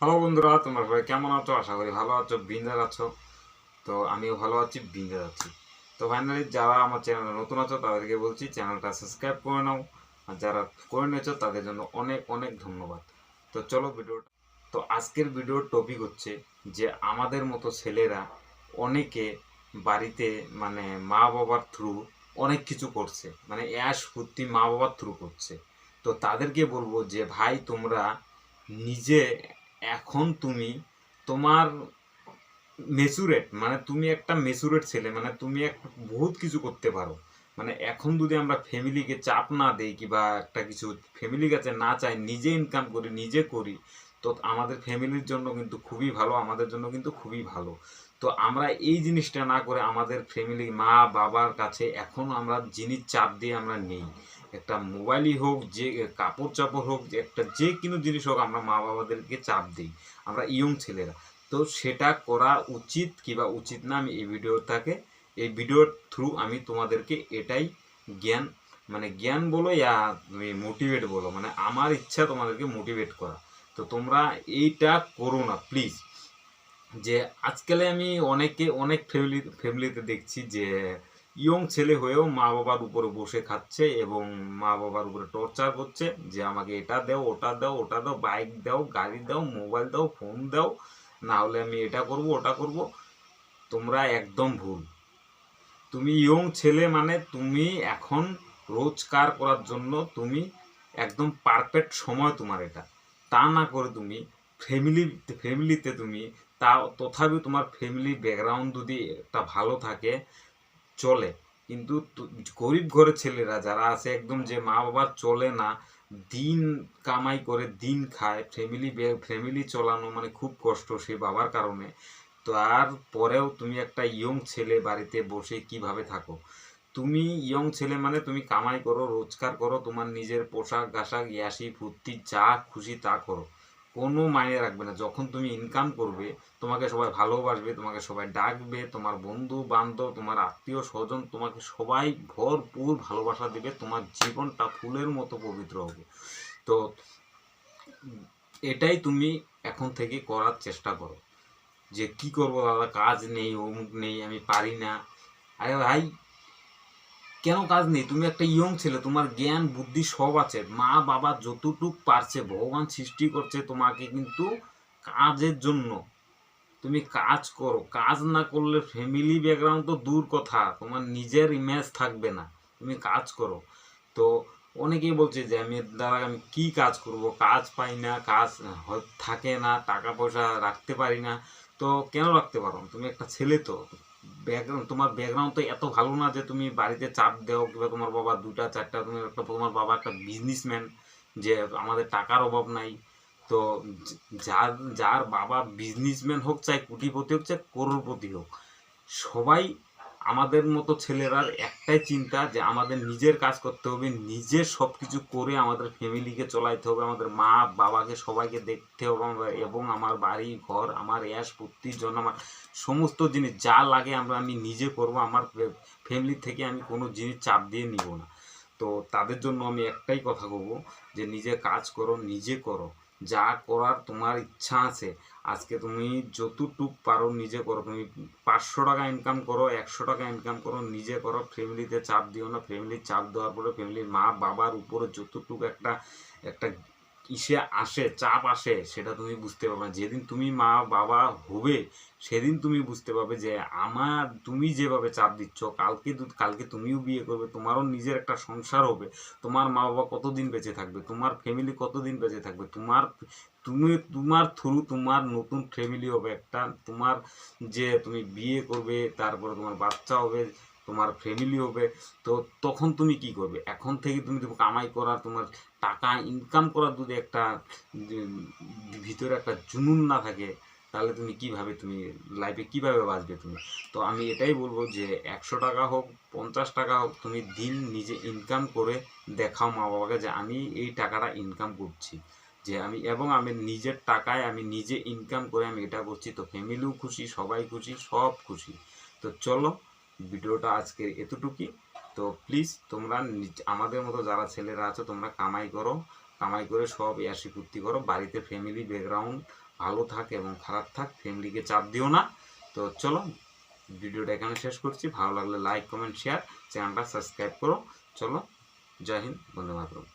Hello বন্ধুরা, তোমরা সবাই কেমন আছো? আশা করি ভালো আছো, বিন্দাস আছো। তো আমিও ভালো আছি, বিন্দাস আছি। তো ফাইনালি যারা আমার চ্যানেলে নতুন আছো তাদেরকে বলছি চ্যানেলটা সাবস্ক্রাইব করে নাও। আর যারা করে নিয়েছো তাদের জন্য অনেক অনেক ধন্যবাদ। তো চলো ভিডিওটা। তো আজকের ভিডিওর টপিক হচ্ছে যে আমাদের মতো ছেলেরা অনেকে বাড়িতে মানে মা বাবার থ্রু অনেক কিছু করছে, মানে অ্যাশ ফুর্তি মা বাবার থ্রু করছে। তো তাদেরকে বলবো যে ভাই তোমরা নিজে এখন তুমি তোমার মেচুরেট, মানে তুমি একটা মেচুরেট ছেলে, মানে তুমি একটা বহুত কিছু করতে পারো। মানে এখন যদি আমরা ফ্যামিলিকে চাপ না দেই কিংবা একটা কিছু ফ্যামিলির কাছে না চাই, নিজে ইনকাম করি নিজে করি, তো আমাদের ফ্যামিলির জন্য কিন্তু খুবই ভালো, আমাদের জন্য কিন্তু খুবই ভালো। তো আমরা এই জিনিসটা না করে আমাদের ফ্যামিলি মা বাবার কাছে এখন আমরা জিনিস চাপ দিয়ে আমরা নেই। একটা মোবাইলই হোক, যে কাপড় চাপড় হোক, যে একটা যে কোনো জিনিস হোক, আমরা মা বাবাদেরকে চাপ দিই, আমরা ইয়ং ছেলেরা। তো সেটা করা উচিত কিংবা উচিত না, আমি এই ভিডিওর থ্রু আমি তোমাদেরকে এটাই জ্ঞান, মানে জ্ঞান বলো ইয়া তুমি মোটিভেট বলো, মানে আমার ইচ্ছা তোমাদেরকে মোটিভেট করা। তো তোমরা এইটা করো না প্লিজ। যে আজকালে আমি অনেক ফ্যামিলিতে দেখছি যে ইয়ং ছেলে হয়েও মা বাবার উপরে বসে খাচ্ছে এবং মা বাবার উপরে টর্চার করছে যে আমাকে এটা দাও, ওটা দাও, ওটা দাও, বাইক দাও, গাড়ি দাও, মোবাইল দাও, ফোন দাও, না হলে আমি এটা করব ওটা করব। তোমরা একদম ভুল। তুমি ইয়ং ছেলে, মানে তুমি এখন রোজগার করার জন্য তুমি একদম পারফেক্ট সময় তোমার এটা। তা না করে তুমি ফ্যামিলি ফ্যামিলিতে তুমি তা তথাপি তোমার ফ্যামিলি ব্যাকগ্রাউন্ড যদি একটা ভালো থাকে চলে, কিন্তু গরিব ঘরের ছেলেরা যারা আছে একদম, যে মা বাবার চলে না, দিন কামাই করে দিন খায়, ফ্যামিলি চালানো মানে খুব কষ্ট সে বাবার কারণে। তারপরেও তুমি একটা ইয়ং ছেলে বাড়িতে বসে কিভাবে থাকো? তুমি ইয়ং ছেলে মানে তুমি কামাই করো, রোজগার করো, তোমার নিজের পোশাক আশাক ইয়াসি ফুর্তি যা খুশি তা করো, কোনো মাইনে রাখবে না। যখন তুমি ইনকাম করবে তোমাকে সবাই ভালোবাসবে, তোমাকে সবাই ডাকবে, তোমার বন্ধু বান্ধব, তোমার আত্মীয় স্বজন তোমাকে সবাই ভরপুর ভালোবাসা দেবে, তোমার জীবনটা ফুলের মতো পবিত্র হবে। তো এটাই তুমি এখন থেকে করার চেষ্টা করো। যে কি করবো দাদা, কাজ নেই, অমুক নেই, আমি পারি না। আরে ভাই, কেন কাজ নেই? তুমি একটা ইয়ং ছেলে, তোমার জ্ঞান বুদ্ধি সব আছে, মা বাবা যতটুক পারছে ভগবান সৃষ্টি করছে তোমাকে কিন্তু কাজের জন্য। তুমি কাজ করো, কাজ না করলে ফ্যামিলি ব্যাকগ্রাউন্ড তো দূর কথা, তোমার নিজের ইমেজ থাকবে না। তুমি কাজ করো। তো অনেকেই বলছে যে আমি দাদা আমি কি কাজ করব, কাজ পাই না, কাজ থাকে না, টাকা পয়সা রাখতে পারি না। তো কেন রাখতে পারো না? তুমি একটা ছেলে তো, ব্যাকগ্রাউন্ড তোমার ব্যাকগ্রাউন্ড তো এত ভালো না যে তুমি বাড়িতে চাপ দাও কিংবা তোমার বাবা দুটা চারটা, তুমি একটা তোমার বাবা একটা বিজনেসম্যান, যে আমাদের টাকার অভাব নাই। তো যার যার বাবা বিজনেসম্যান হোক, চাই কোটিপতি হোক, চাই করোড়পতি হোক, সবাই আমাদের মতো ছেলেরার একটাই চিন্তা যে আমাদের নিজের কাজ করতে হবে, নিজে সব কিছু করে আমাদের ফ্যামিলিকে চলাইতে হবে, আমাদের মা বাবাকে সবাইকে দেখতে হবে, এবং আমার বাড়ি ঘর আমার অ্যাশ পূর্তির জন্য আমার সমস্ত জিনিস যা লাগে আমি নিজে করব। আমার ফ্যামিলি থেকে আমি কোনো জিনিস চাপ দিয়ে নিব না। তো তাদের জন্য আমি একটাই কথা বলবো যে নিজে কাজ করো, নিজে করো, যা করার তোমার ইচ্ছা আছে আজকে তুমি যতটুক পারো নিজে করো। তুমি 500 টাকা ইনকাম করো, 100 টাকা ইনকাম করো, নিজে করো, ফ্যামিলিতে চাপ দিও না। ফ্যামিলির চাপ দেওয়ার পরে ফ্যামিলির মা বাবার উপরে যতটুকু একটা একটা ইসে আসে, চাপ আসে, সেটা তুমি বুঝতে পারবে না। যেদিন তুমি মা বাবা হবে সেদিন তুমি বুঝতে পারবে যে আমার তুমি যেভাবে চাপ দিচ্ছ, কালকে তুমিও বিয়ে করবে, তোমারও নিজের একটা সংসার হবে, তোমার মা বাবা কতদিন বেঁচে থাকবে, তোমার ফ্যামিলি কতদিন বেঁচে থাকবে, তোমার থ্রু তোমার নতুন ফ্যামিলি হবে একটা, তোমার যে তুমি বিয়ে করবে, তারপরে তোমার বাচ্চা হবে, তোমার ফ্যামিলি হবে। তো তখন তুমি কি করবে? এখন থেকে তুমি কামাই করার, তোমার টাকা ইনকাম করার যদি একটা ভিতরে একটা জুনুন না থাকে, তাহলে তুমি কিভাবে তুমি লাইফে কিভাবে বাঁচবে তুমি? তো আমি এটাই বলবো যে 100 টাকা হোক, 50 টাকা হোক, তুমি দিন নিজে ইনকাম করে দেখাও মা বাবাকে যে আমি এই টাকাটা ইনকাম করছি, যে আমি নিজের টাকায় আমি নিজে ইনকাম করে আমি এটা করছি। তো ফ্যামিলিও খুশি, সবাই খুশি, সব খুশি। তো চলো, ভিডিওটা আজকে এতটুকুই। তো প্লিজ তোমরা আমাদের মতো যারা ছেলেরা আছো তোমরা কামাই করো, কামাই করে সব ইয়াসি ফুর্তি করো, বাড়িতে ফ্যামিলি ব্যাকগ্রাউন্ড ভালো থাক এবং খারাপ থাক, ফ্যামিলিকে চাপ দিও না। তো চলো ভিডিওটা এখানে শেষ করছি। ভালো লাগলে লাইক কমেন্ট শেয়ার, চ্যানেলটা সাবস্ক্রাইব করো। চলো, জয় হিন্দ, বন্দে মাতরম।